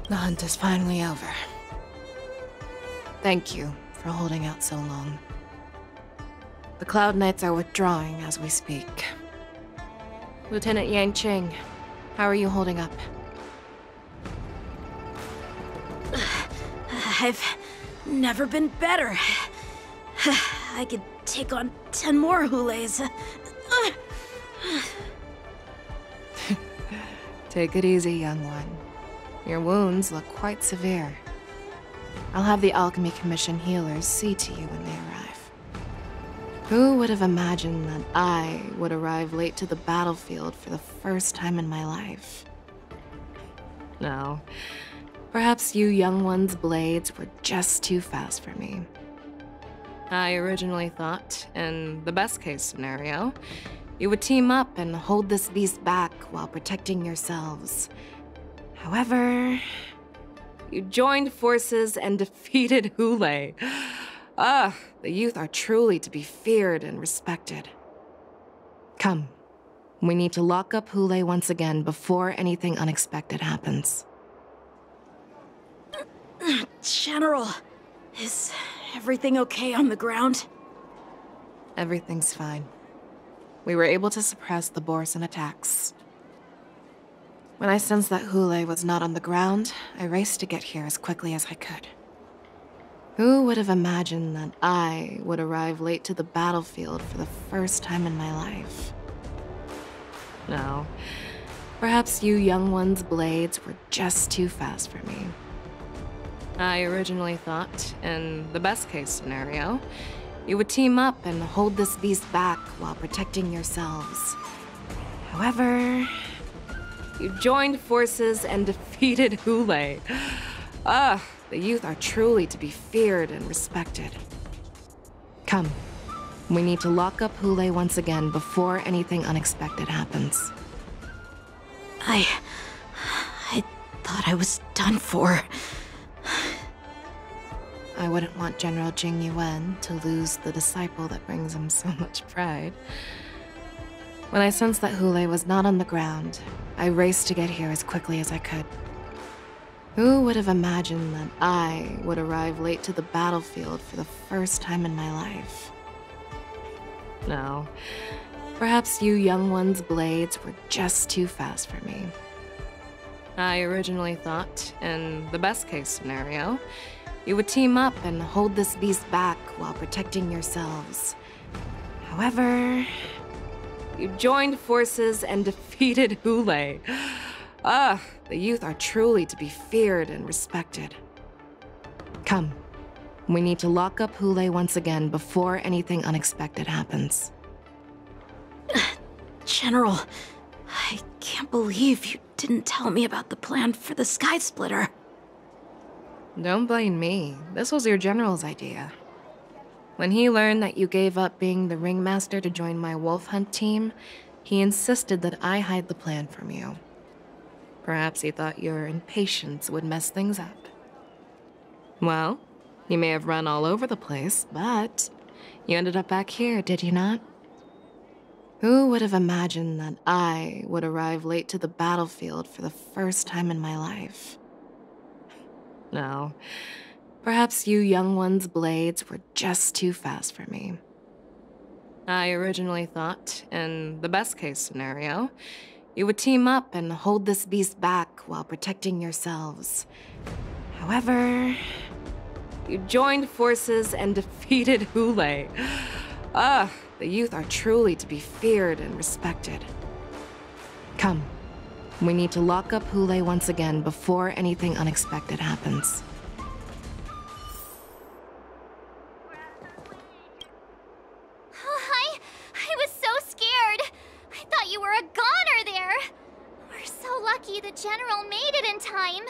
The hunt is finally over. Thank you for holding out so long. The Cloud Knights are withdrawing as we speak. Lieutenant Yanqing, how are you holding up? I've never been better. I could take on 10 more Hulays. Take it easy, young one. Your wounds look quite severe. I'll have the Alchemy Commission healers see to you when they arrive. Who would have imagined that I would arrive late to the battlefield for the first time in my life? No. Perhaps you young one's blades were just too fast for me. I originally thought, in the best-case scenario, you would team up and hold this beast back while protecting yourselves. However, you joined forces and defeated Hulay. The youth are truly to be feared and respected. Come, we need to lock up Hulay once again before anything unexpected happens. General, is everything okay on the ground? Everything's fine. We were able to suppress the Borson attacks. When I sensed that Hulay was not on the ground, I raced to get here as quickly as I could. Who would have imagined that I would arrive late to the battlefield for the first time in my life? No. Perhaps you young one's blades were just too fast for me. I originally thought, in the best-case scenario, you would team up and hold this beast back while protecting yourselves. However, you joined forces and defeated Hulay. The youth are truly to be feared and respected. Come, we need to lock up Hulay once again before anything unexpected happens. I thought I was done for. I wouldn't want General Jing Yuan to lose the disciple that brings him so much pride. When I sensed that Hulay was not on the ground, I raced to get here as quickly as I could. Who would have imagined that I would arrive late to the battlefield for the first time in my life? No. Perhaps you young one's blades were just too fast for me. I originally thought, in the best-case scenario, you would team up and hold this beast back while protecting yourselves. However, you joined forces and defeated Hulay. The youth are truly to be feared and respected. Come, we need to lock up Hulay once again before anything unexpected happens. General, I can't believe you didn't tell me about the plan for the Sky Splitter. Don't blame me. This was your general's idea. When he learned that you gave up being the ringmaster to join my wolf hunt team, he insisted that I hide the plan from you. Perhaps he thought your impatience would mess things up. Well, you may have run all over the place, but you ended up back here, did you not? Who would have imagined that I would arrive late to the battlefield for the first time in my life? No. Perhaps you young one's blades were just too fast for me. I originally thought, in the best-case scenario, you would team up and hold this beast back while protecting yourselves. However, you joined forces and defeated Hulay. The youth are truly to be feared and respected. Come, we need to lock up Hulay once again before anything unexpected happens. I was so scared. I thought you were a goner there. We're so lucky the General made it in time.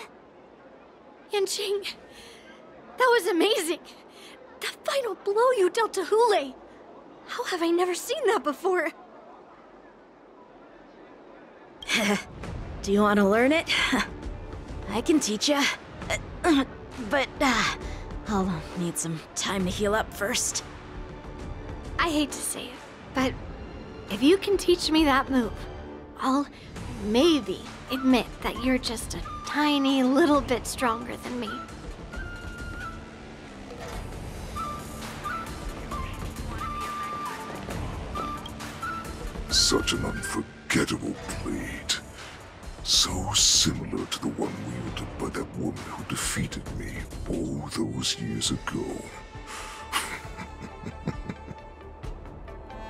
Yanqing, that was amazing. That final blow you dealt to Hulay. How have I never seen that before? Do you want to learn it? I can teach you. But I'll need some time to heal up first. I hate to say it, but if you can teach me that move, I'll maybe admit that you're just a tiny little bit stronger than me. Such an unforgettable blade. So similar to the one wielded by that woman who defeated me all those years ago.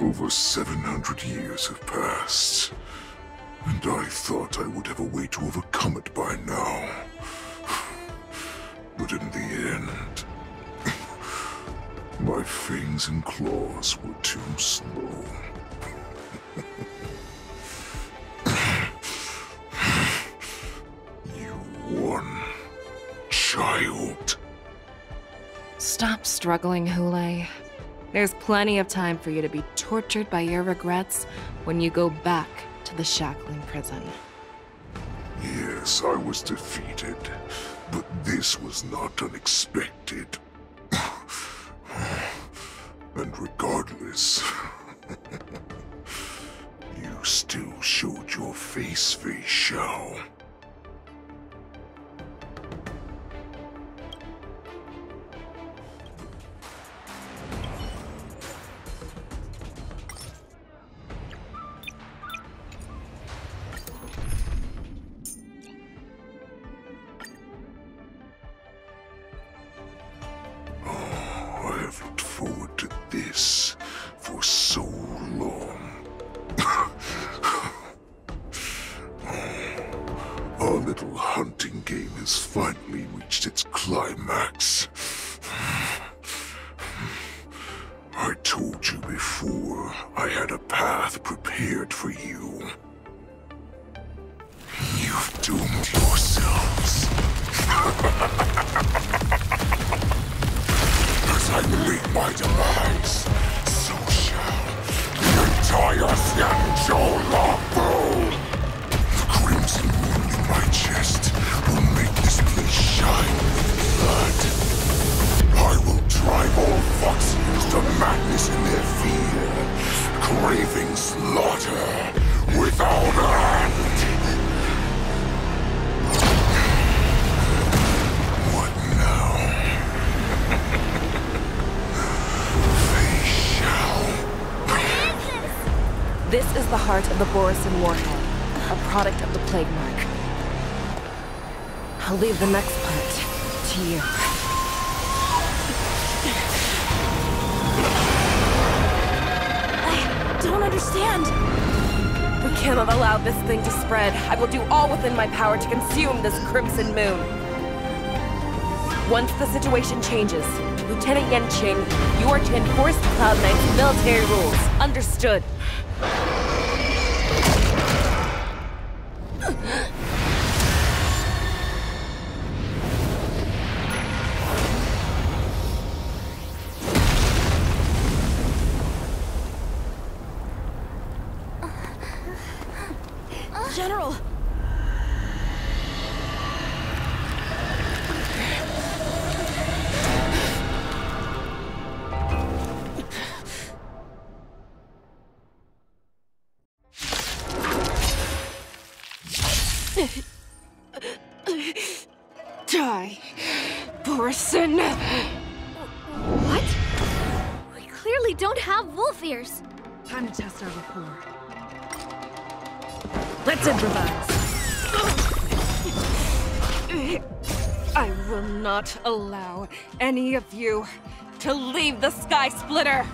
Over 700 years have passed, and I thought I would have a way to overcome it by now. But in the end, my fangs and claws were too slow. One child. Stop struggling, Hule. There's plenty of time for you to be tortured by your regrets when you go back to the shackling prison. Yes, I was defeated, but this was not unexpected. And regardless, you still showed your face, Fei Xiao. I have looked forward to this for so long. Our little hunting game has finally reached its climax. I told you before, I had a path prepared for you. You've doomed yourselves. As I meet my demise, so shall the entire Xianzhou Longbow. The crimson moon in my chest will make this place shine with blood. I will drive all Foxians to madness in their fear, craving slaughter without end. What now? This is the heart of the Borisin Warhead, a product of the Plague Mark. I'll leave the next part to you. I don't understand. We cannot allow this thing to spread. I will do all within my power to consume this Crimson Moon. Once the situation changes, Lieutenant Yanqing, you are to enforce the Cloud Knight's military rules. Understood. General! Die, Borisin! What? We clearly don't have wolf ears. Time to test our rapport. Let's improvise. I will not allow any of you to leave the Sky Splitter!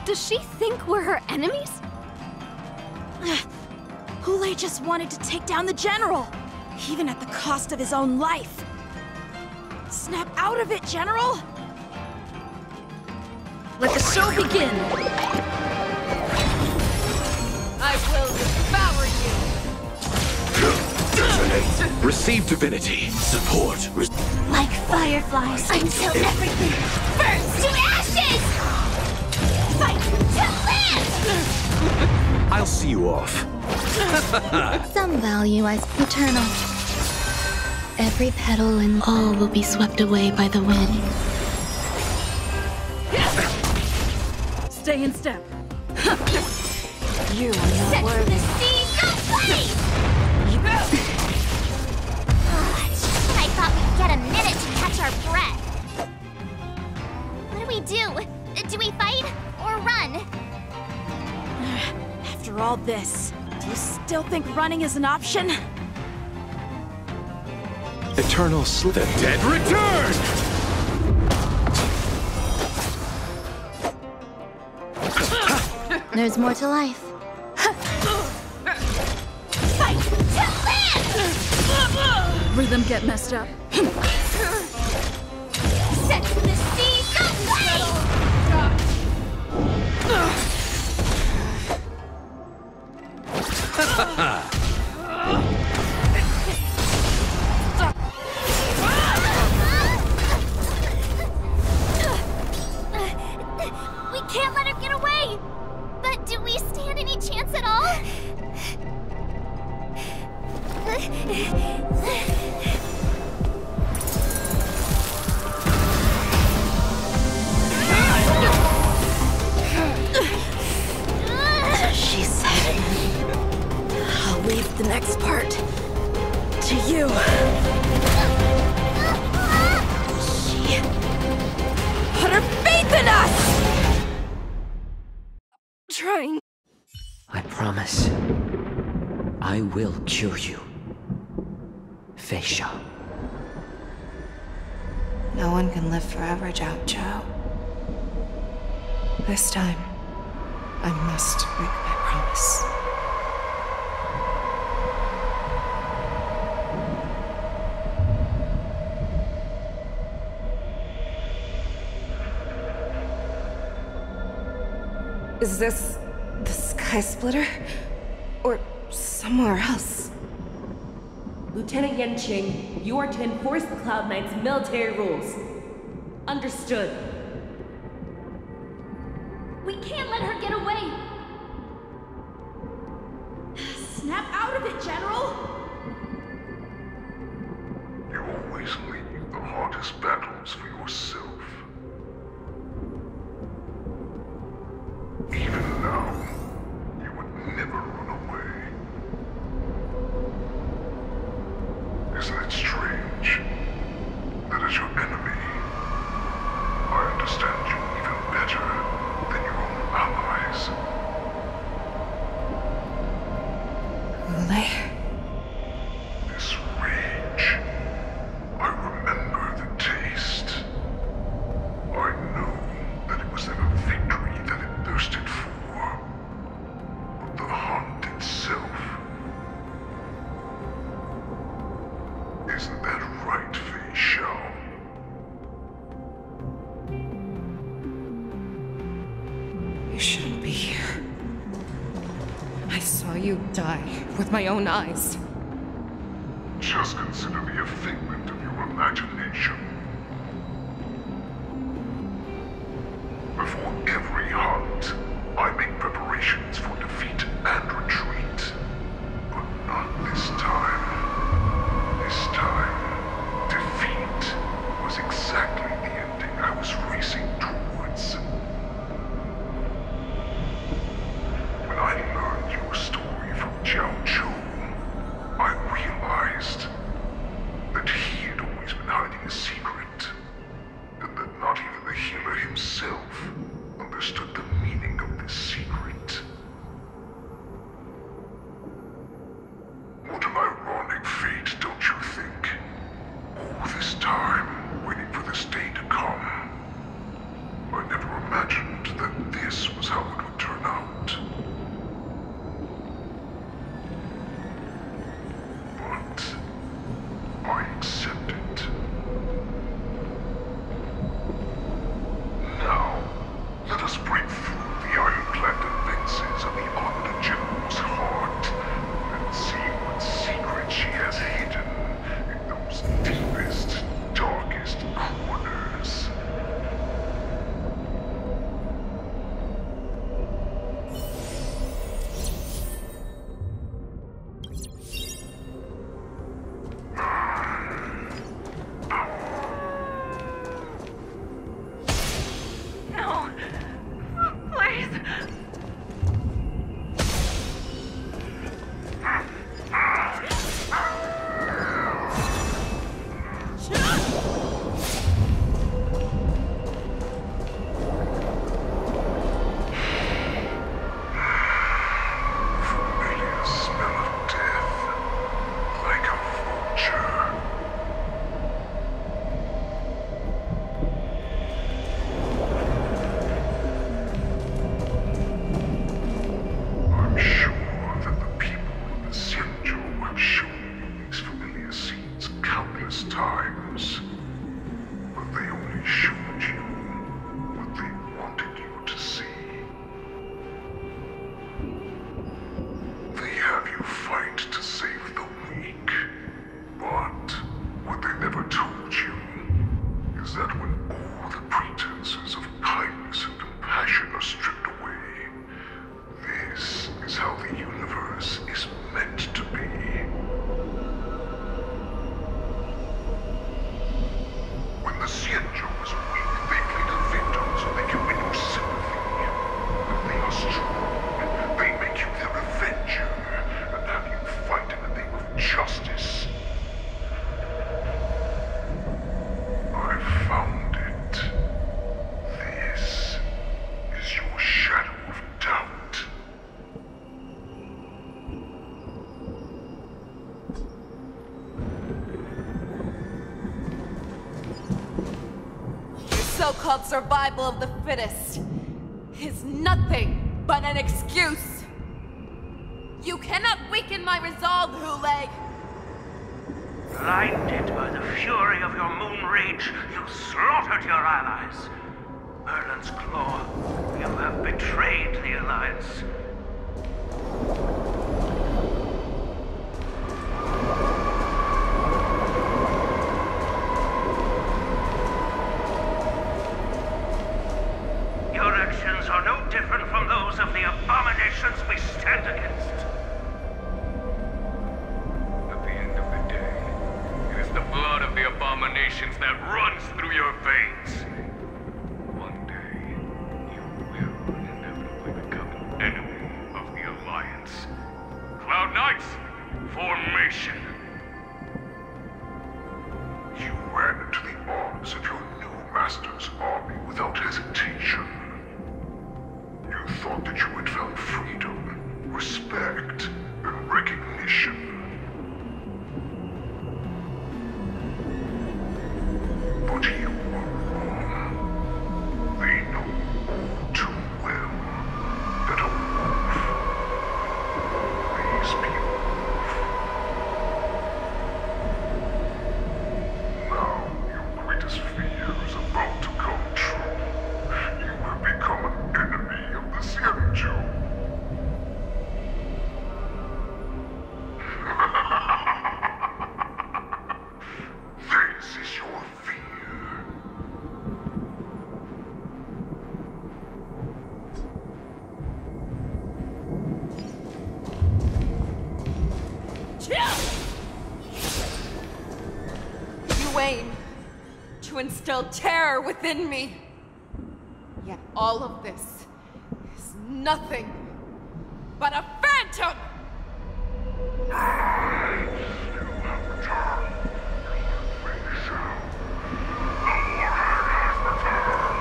Does she think we're her enemies? Hule just wanted to take down the General, even at the cost of his own life. Snap out of it, General! Let the show begin! I will devour you! Detonate! Receive divinity. Support. Like fireflies until everything burns to ashes! Fight to live! I'll see you off. Some value as eternal. Every petal and all will be swept away by the wind. Stay in step. You are not Set worthy. the sea ablaze! thought we'd get a minute to catch our breath. What do we do? Do we fight or run? After all this, do you still think running is an option? Eternal sleep. The dead return! There's more to life. Fight to live! Rhythm get messed up. Set the seas aflame! We can't let her get away! But do we stand any chance at all? She said, I'll leave the next part to you. She put her faith in us! Trying. I promise. I will cure you. Feisha. No one can live forever, Zhao Zhao. This time, I must break my promise. Is this the Sky Splitter? Or somewhere else? Lieutenant Yanqing, you are to enforce the Cloud Knight's military rules. Understood. We can't let her get away! Snap out of it, General! You always leave the hardest battles for yourself. Even now, you would never run away. Isn't it strange that as your enemy, I understand you even better than your own allies? Ule? This rage, I remember the taste. I know that it was never victory that it thirsted for, but the hunt itself. Isn't that right, Fei Xiao? You shouldn't be here. I saw you die with my own eyes. Just consider me a figment of your imagination. Before every hunt, I make preparations for defeat and retreat. But not this time. This time, defeat was exactly the ending I was racing towards. When I learned your story from Jiao Zhou, I realized that he had always been hiding a secret, and that not even the healer himself understood the meaning of this secret. What an ironic fate, don't you think? All this time, waiting for this day to come. I never imagined that this was how it would turn out. But I accept it. Now, let us break to save the weak. But what they never told you is that when all the pretenses of kindness and compassion are stripped away, this is how the universe is meant to be. When the Xianzhou was weak, they played a victim so they can win your sympathy. When they are strong, they make you their avenger and have you fight in the name of justice. I found it. This is your shadow of doubt. Your so-called survival of the fittest is nothing but an excuse. You cannot weaken my resolve, Hule. Blinded by the fury of your moon rage, you slaughtered your allies. Merlin's Claw, you have betrayed the Alliance. Your actions are no different from those of the abominations we stand against. At the end of the day, it is the blood of the abominations that runs through your veins. One day, you will inevitably become an enemy of the Alliance. Cloud Knights, formation! You ran into the arms of your new master's army without hesitation. You thought that you had found freedom, respect, and recognition. But you were wrong. They know all too well that a wolf, these people, now your greatest fear is about to come true. You have become an enemy of the Xianzhou. This is your fear. You aim to instill terror within me. Yet all of this is nothing but a phantom! I still have returned. Finish him. The Warhead has returned.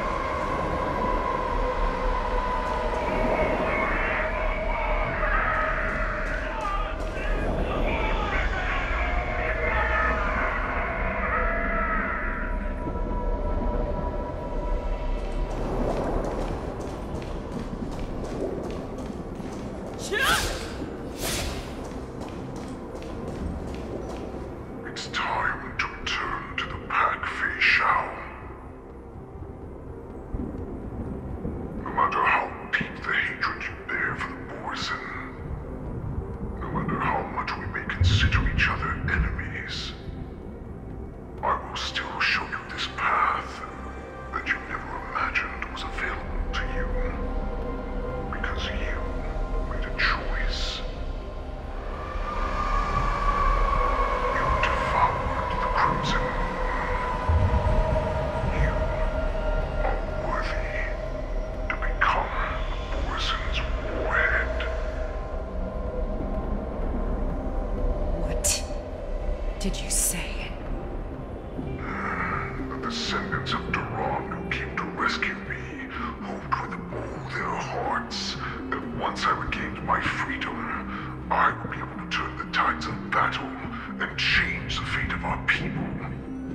It's time to return to the pack, Fei Shao. No matter how deep the hatred you bear for the Borzen, no matter how much we may consider each other enemies, I will still show you this path that you never imagined was available to you. Because you made a choice. You devoured the Crimson Moon. You are worthy to become the Borzen's warhead. What did you say? The descendants of Duran who came to rescue me hoped with all their hearts that once I regained my freedom, I would be able to turn the tides of battle and change the fate of our people,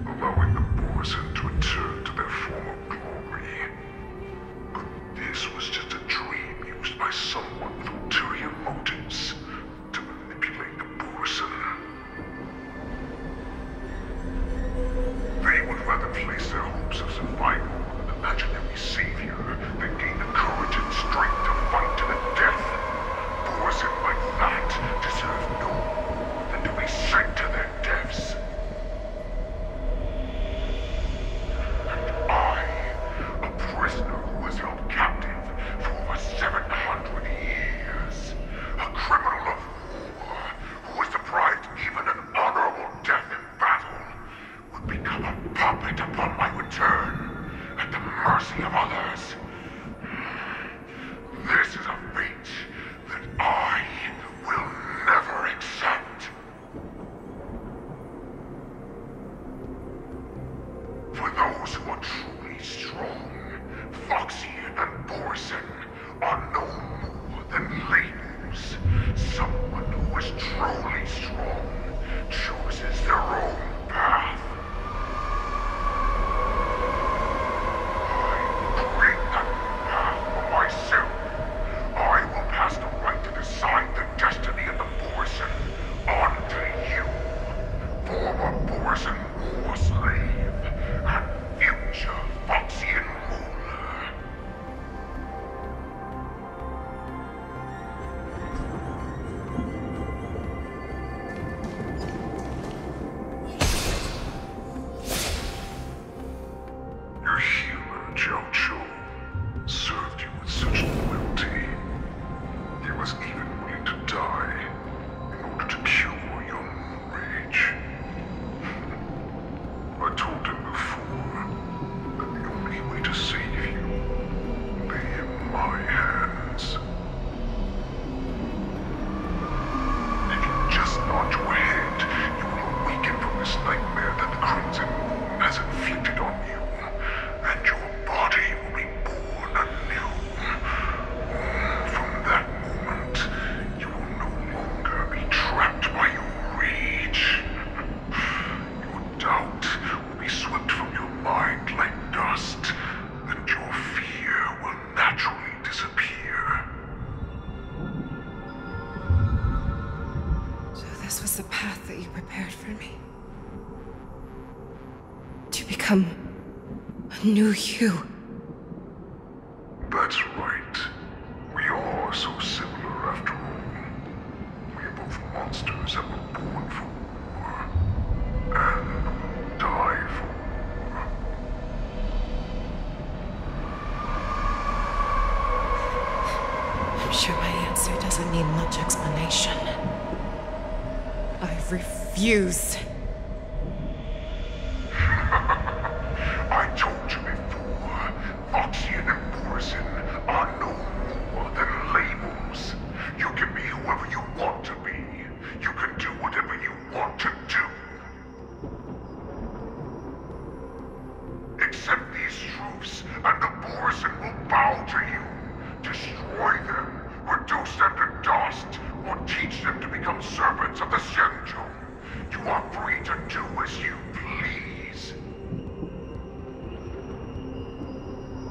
allowing the Borzen to return to their former glory. But this was just a dream used by someone with ulterior motives to manipulate the Borzen. They would rather place their hopes of survival on an imaginary savior than gain the courage and strength to fight to the death. Borzen like that deserve no Borson are no more than labels. Someone who is truly strong chooses their own path. I will create that path for myself. I will pass the right to decide the destiny of the Borson onto you. Former Borson war slave and future Foxian ruler. Your healer, Jiao served you with such loyalty. He was even willing to die in order to cure your moon rage. I told him before that the only way to save you lay in my hands. If you just nod your head, you will awaken from this nightmare that the Crimson Moon has inflicted on you, and your body will be born anew. From that moment, you will no longer be trapped by your rage. Your doubt will be swept from your mind like dust, and your fear will naturally disappear. So this was the path that you prepared for me. To become a new you. That's right. We are so similar after all. We are both monsters that were born for war, and will die for war. I'm sure my answer doesn't need much explanation. I refuse. I told you before, Foxian and Borson are no more than labels. You can be whoever you want to be. You can do whatever you want to do. Accept these truths, and the Borson will bow to you. Destroy them, reduce them to dust, or teach them to become servants of the Xianzhou. You are free to do as you please.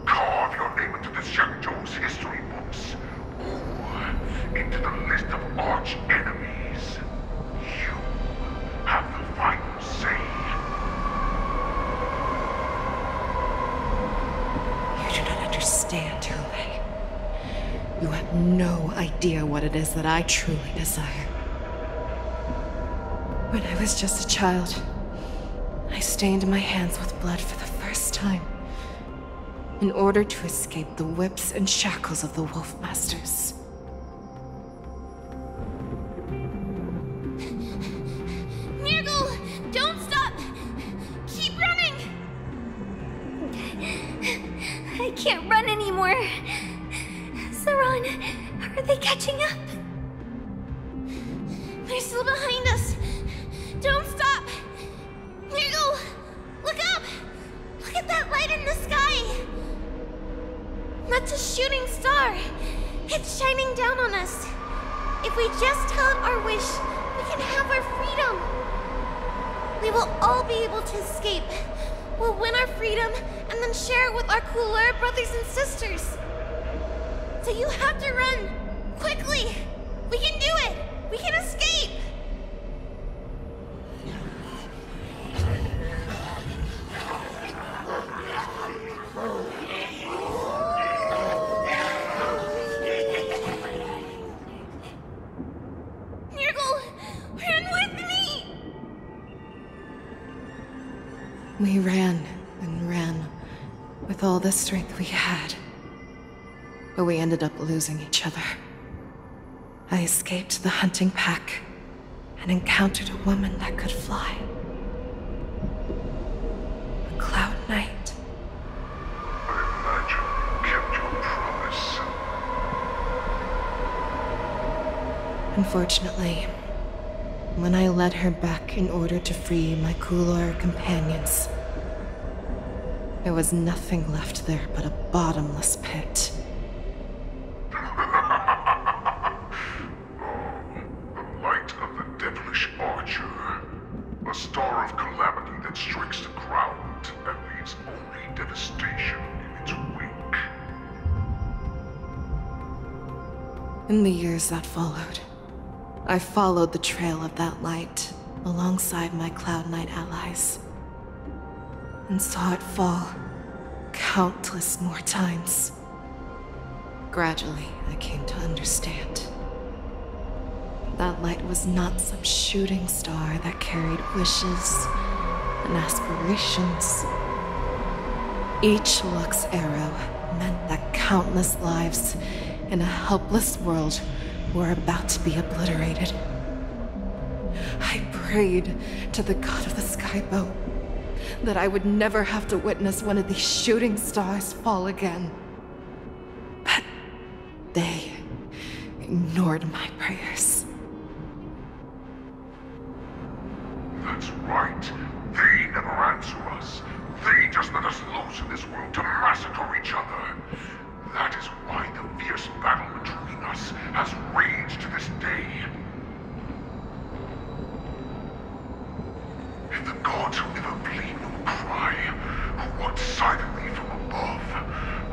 Carve your name into the Xianzhou's history books, or into the list of arch enemies. You have the final say. You do not understand, Hule. You have no idea what it is that I truly desire. When I was just a child, I stained my hands with blood for the first time, in order to escape the whips and shackles of the Wolf Masters. Nirgal, don't stop! Keep running! I can't run anymore. Saran, are they catching up? They're still behind us. Don't stop! Nirgal, look up! Look at that light in the sky! That's a shooting star. It's shining down on us. If we just tell it our wish, we can have our freedom. We will all be able to escape. We'll win our freedom and then share it with our cooler brothers and sisters. So you have to run. Quickly! We can do it! We can escape! Nirgal, run with me! We ran and ran with all the strength we had. But we ended up losing each other. I escaped the hunting pack and encountered a woman that could fly. A Cloud Knight. I imagine you kept your promise. Unfortunately, when I led her back in order to free my Kulor companions, there was nothing left there but a bottomless pit. In the years that followed, I followed the trail of that light alongside my Cloud Knight allies, and saw it fall countless more times. Gradually, I came to understand. That light was not some shooting star that carried wishes and aspirations. Each Lux arrow meant that countless lives in a helpless world were about to be obliterated. I prayed to the god of the skyboat that I would never have to witness one of these shooting stars fall again. But they ignored my prayers. That's right. They never answer us. They just let us loose in this world to massacre each other. That is why the fierce battle between us has raged to this day. If the gods who never bleed nor cry, who watch silently from above,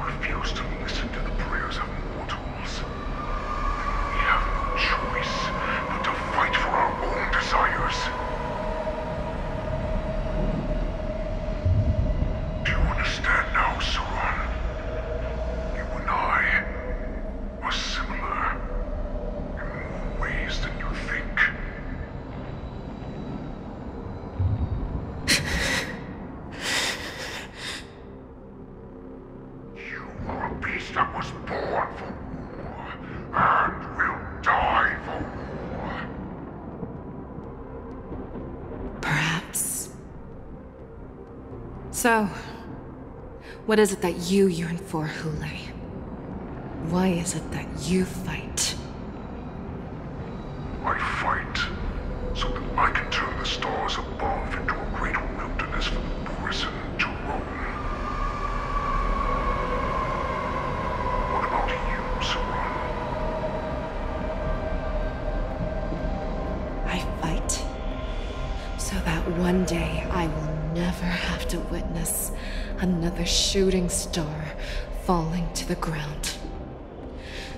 refuse to listen to the prayers of mortals, then we have no choice but to fight for our own desires. Do you understand now, Sauron? You and I are similar in more ways than you think. You are a beast that was born for war, and will die for war. Perhaps. So, what is it that you yearn for, Hule? Why is it that you fight? I fight so that I can turn the stars above into a great wilderness for the poison to roam. What about you, Sauron? I fight so that one day I will never have to witness another shooting star falling to the ground.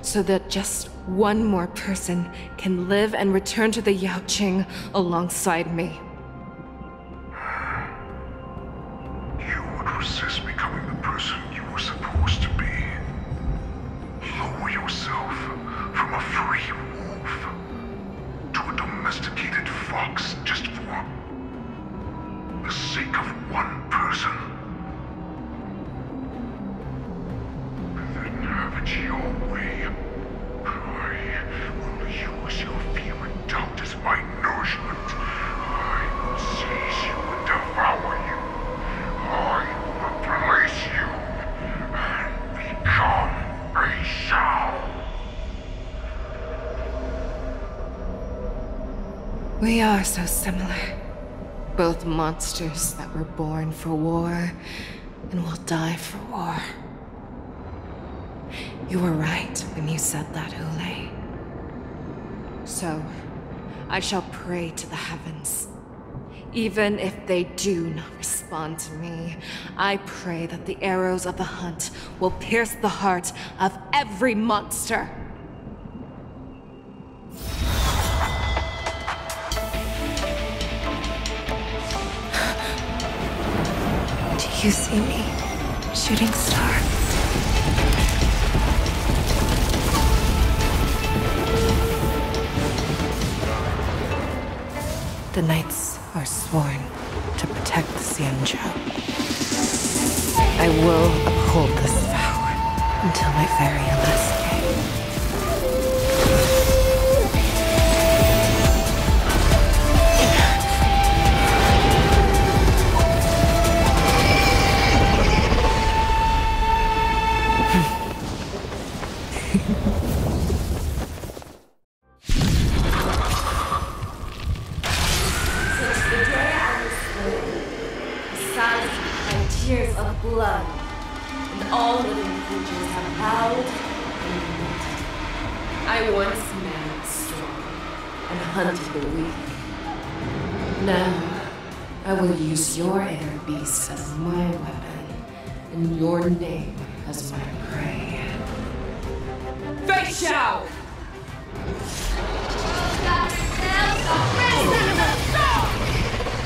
So that just one more person can live and return to the Yaoqing alongside me. You would resist becoming the person you were supposed to be. Lower yourself from a free wolf to a domesticated fox just for the sake of one person. Then have it your way. I will use your fear and doubt as my nourishment. I will seize you and devour you. I will replace you and become a shell. We are so similar. Both monsters that were born for war and will die for war. You were right when you said that, Hule. So, I shall pray to the heavens. Even if they do not respond to me, I pray that the arrows of the hunt will pierce the heart of every monster. Do you see me, shooting star? The knights are sworn to protect the Xianzhou. I will uphold this vow until my very last day. Tears of blood, and all living creatures have bowed and melted. I once married strong and hunted the weak. Now, I will use your air beast as my weapon, and your name as my prey. Fei Xiao!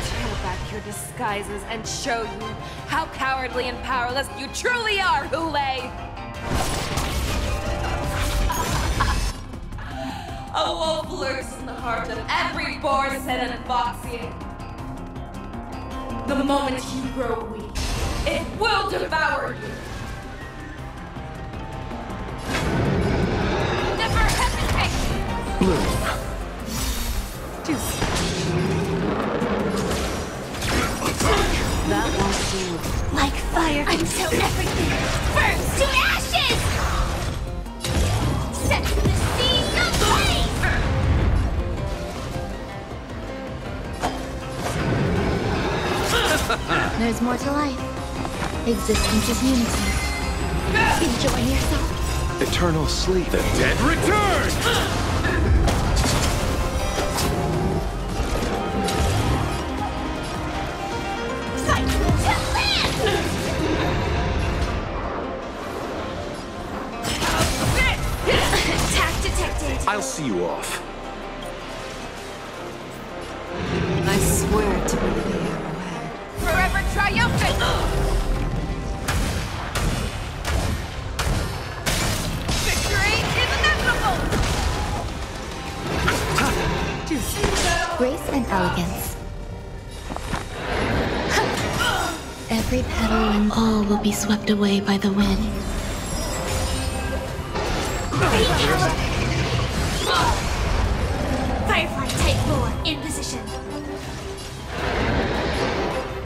Tear back your disguises and show you how cowardly and powerless you truly are, Hule! A wolf lurks in the heart of every Borsen and Foxy. The moment you grow weak, it will devour you. Never hesitate! Bloom. That won't do. Like fire until everything burns to ashes! Set the seas ablaze! There's more to life. Existence is unity. Enjoy yourself. Eternal sleep. The dead return! Fight to land! Attack detected! I'll see you off. I swear to be the arrowhead. Forever triumphant! Victory is inevitable! Grace and elegance. Every petal and all will be swept away by the wind. Firefly Type 4 in position.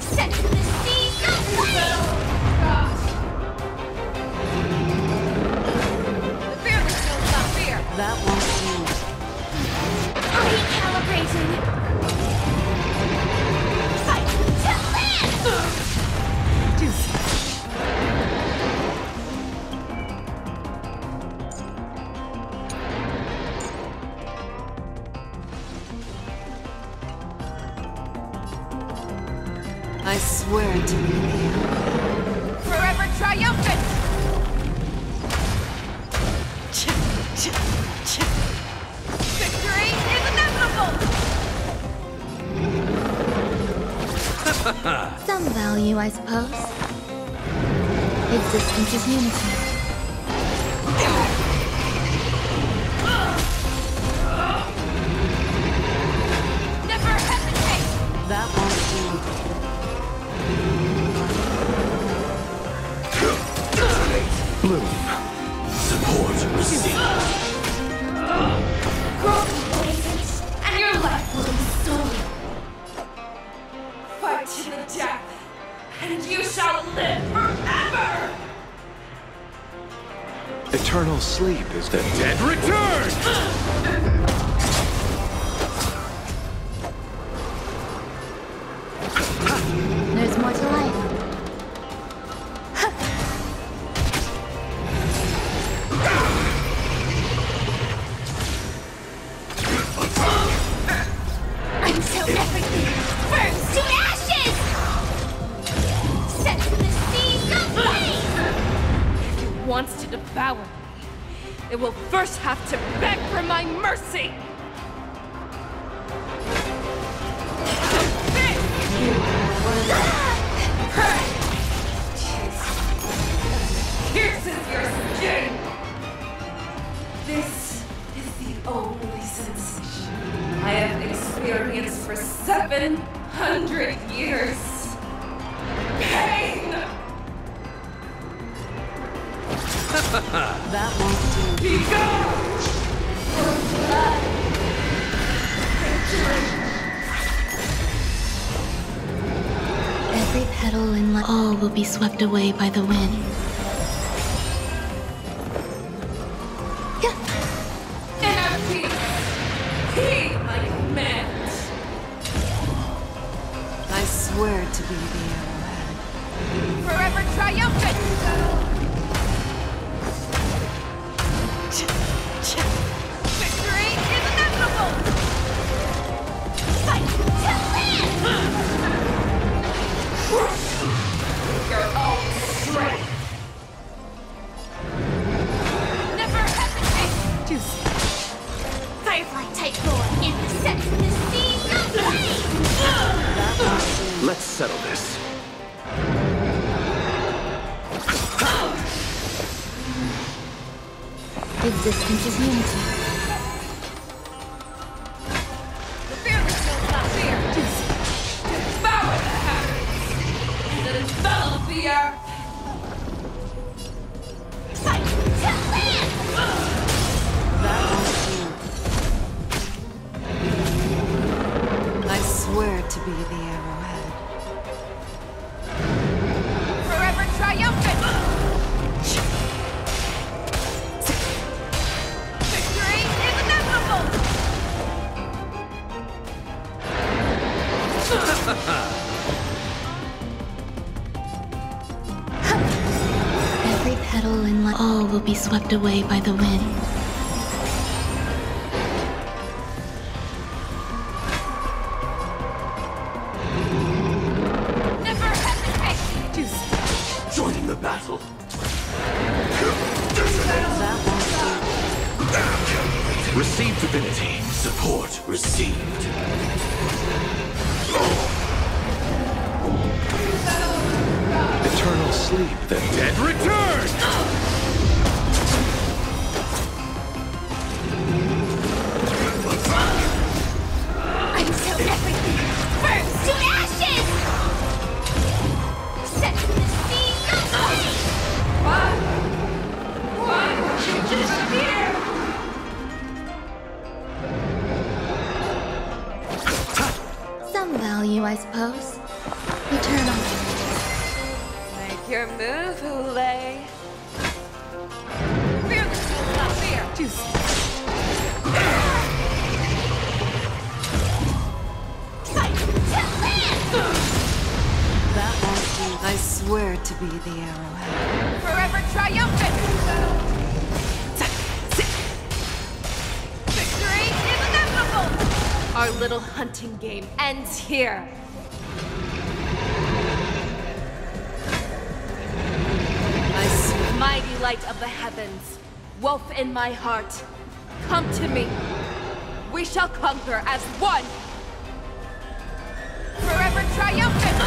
Set the seas ablaze! The fearless knows not fear. That won't do. Recalibrating. Fight to land! I swear to be the arrowhead. Forever triumphant! Victory is inevitable! Some value, I suppose. Existence is unity. Never hesitate! That won't do. Bloom. Support received. Grow complacent, and your life will be stolen. Fight to the death, and you shall live forever! Eternal sleep is the dead return! There's more to life. Until everything burns to ashes! Set the seas ablaze! If it wants to devour me, it will first have to beg for my mercy! Pierces your skin! This is the only sensation I have experienced for 700 years. Pain! That won't do. Be gone! Every petal and all will be swept away by the wind. Inner peace! Heed my command! I swear to be the arrowhead. Forever triumphant! Victory is inevitable! Fight to land! Your own strength! Let's settle this. Existence is unity. The fearless will not fear. Devour the habits that envelop the earth. Fight to land! That won't do. I swear to be the arrowhead. Forever triumphant! Victory is inevitable! Every petal in life, all will be swept away by the wind. Never hesitate! Join the battle. Receive divinity. Support received. Eternal sleep. The dead return! Until everything burns to ashes! Set the sea aflame! Why would you disappear? Some value, I suppose. Eternal. Make your move, Hule. Fearless will not fear. Fight to land! That won't do. I swear to be the arrowhead. Forever triumphant! Victory is inevitable! Our little hunting game ends here. Mighty light of the heavens, wolf in my heart, come to me. We shall conquer as one. Forever triumphant!